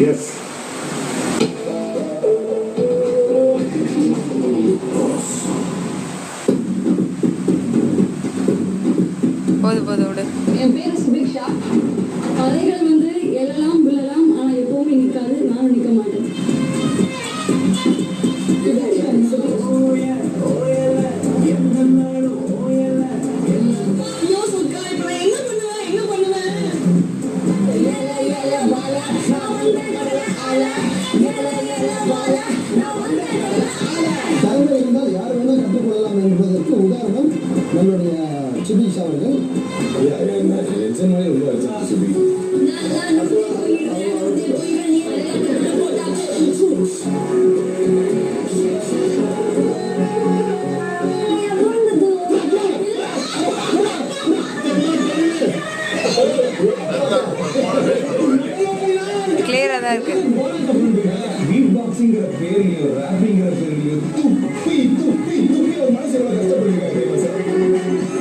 S. போது போது விடு. என் பேரு சுபிக்ஷா. கதைகள் வந்து எழலாம் விழலாம், ஆனா எப்பவுமே நிற்காது. நானும் நிற்க மாட்டேன். தலைமை இருந்தால் யார் வேணால் கற்றுக்கொள்ளலாம் என்பதற்கு உதாரணம் நம்மளுடைய சுபிக்ஷா அவர்கள். கிளியரா தான் இருக்கு. பீட் பாக்ஸிங்கிற பேர்லயோ ராப்பிங்கிற பேர்லயோ துப்பி துப்பி துப்பி ஒரு மனசு எவ்வளவு கஷ்டப்பட்டிருக்காங்க சார்.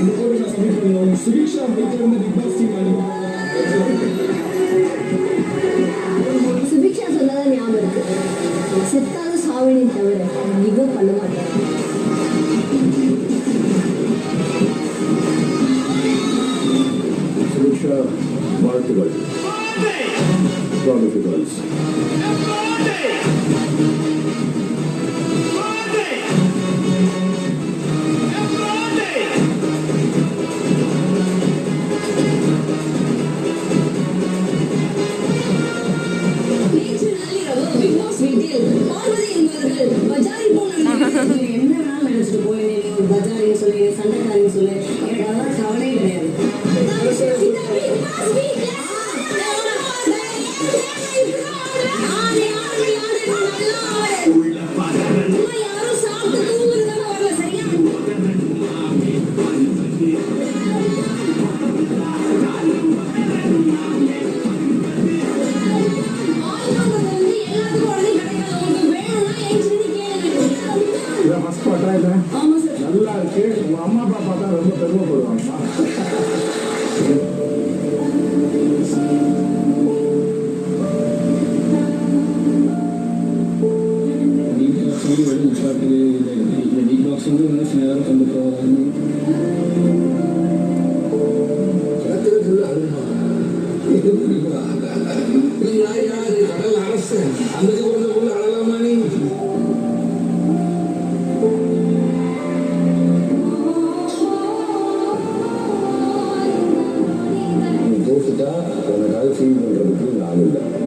இந்த போட்டு நான் சப்மிட் பண்ணுவோம். சுபிக்ஷா வைத்திருந்த பிக் பாஸ் டீம் சுபிக்ஷா சொன்னதான் ஞாபகம் இருக்கு. செத்தாத சாவினை தவிர இவ பண்ண மாட்டேன். சுபிக்ஷா வாழ்த்துகள். கேர்ள்ஸ் பிக் பாஸ் வீட்டில் பார்வதி என்பவர்கள் பஜாரி போன என்ன வேணாலும் நினைச்சிட்டு போயிருந்தேன். ஒரு பஜாரின்னு சொல்லி சண்டைக்காரின்னு சொல்லி எனக்கு அதெல்லாம் கவலையே கிடையாது. யாரும் சாப்பிட்டு தூங்குறதான வரல சரியா? ஃபர்ஸ்ட் பாட்டா இது நல்லா இருக்கு. உங்க அம்மா அப்பா பார்த்தா ரொம்ப பெருமைப்படுவாங்கம்மா. கடல் அரசு அந்த